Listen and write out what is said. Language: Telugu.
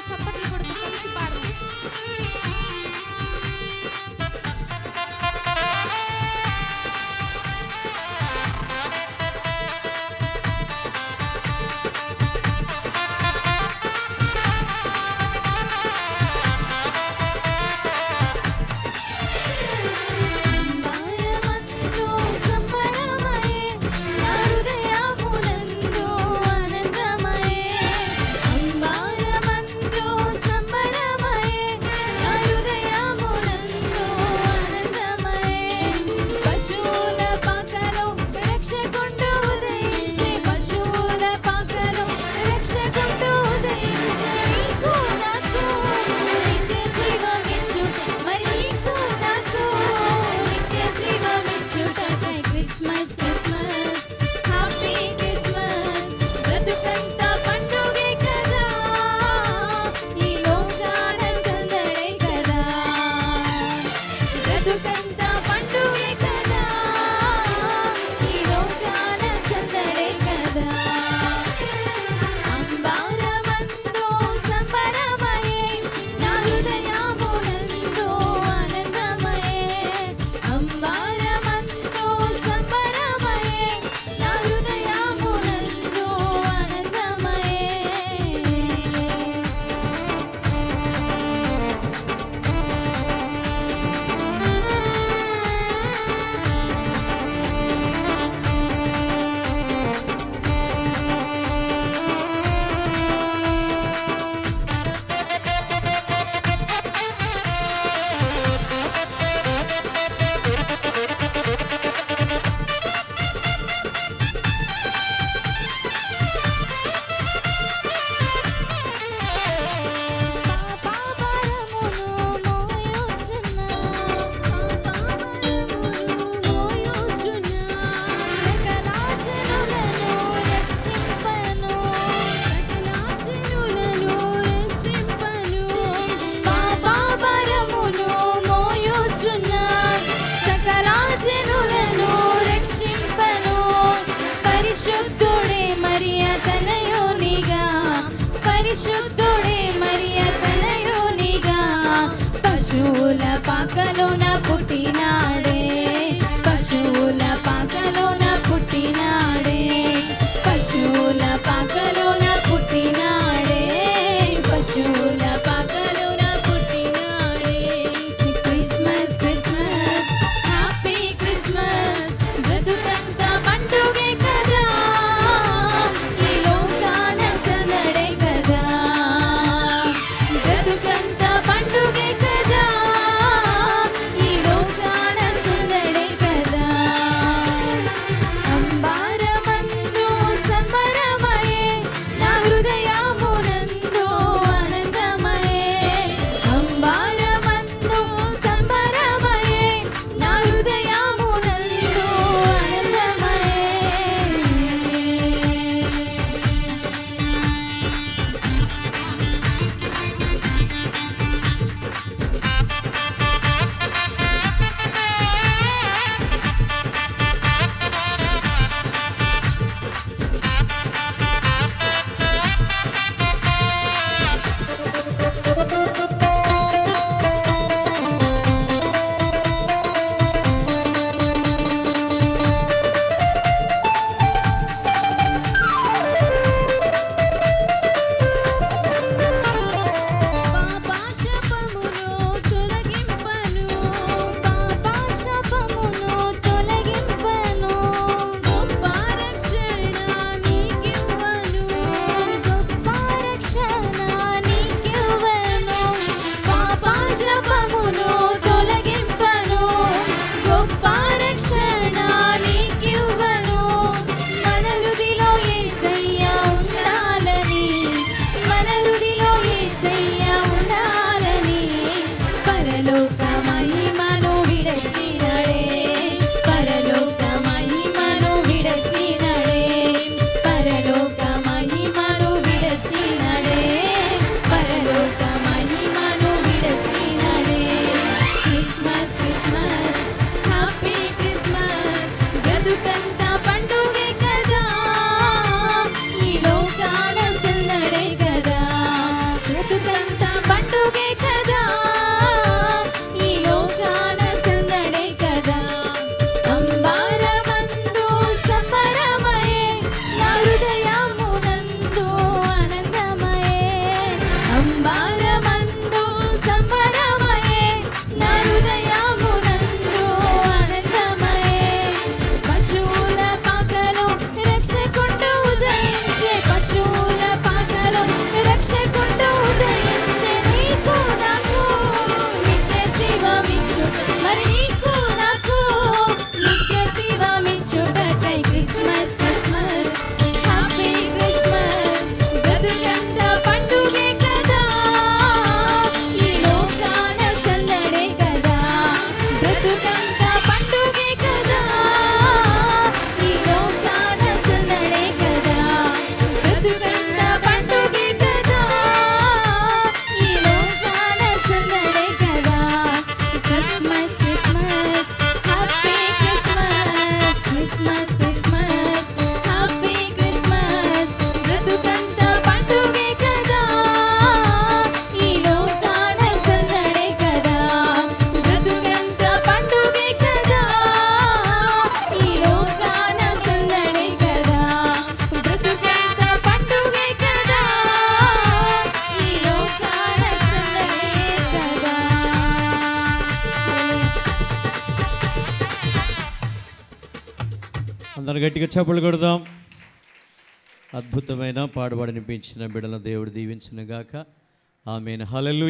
చప్పట్లు కొడుతూ కలిసి పాడండి. బ్రతుకంతా పండుగే కదా, ఈ లోకాన సందడే కదా. అంబారమందు సంబరమయే, నా హృదయమునందు ఆనందమయే. అంబారమందు సంబరమయే, నా హృదయమునందు ఆనందమయే. పశువుల పాకలో రక్షకుండు ఉదయించే, పశువుల పాకలో రక్షకుండు ఉదయించే. నీకు నాకు నిత్య జీవమిచ్చుట, మరి నీకు నాకు నిత్య జీవమిచ్చుటకై క్రిస్మస్ క్రిస్మస్ హ్యాపీ క్రిస్మస్. బ్రతుకంతా పండుగే కదా, ఈ లోకాన సందడే కదా. బ్రతుకంతా పండుగే కదా, ఈ లోకాన సందడే కదా. బ్రతుకంతా పండుగే కదా, ఈ లోకాన సందడే కదా. Christmas Christmas happy Christmas, Christmas Christmas happy Christmas. బ్రతుకంతా పండుగే కదా, ఈ లోకాన సందడే కదా. బ్రతుకంతా పండుగే కదా, ఈ లోకాన సందడే కదా. బ్రతుకంతా పండుగే కదా, ఈ లోకాన సందడే కదా. అందరు గట్టిగా చప్పట్లు కొడదాం. అద్భుతమైన పాడుబడి వినిపించిన బిడ్డలను దేవుడు దీవించును గాక. ఆమేన్. హల్లెలూయా.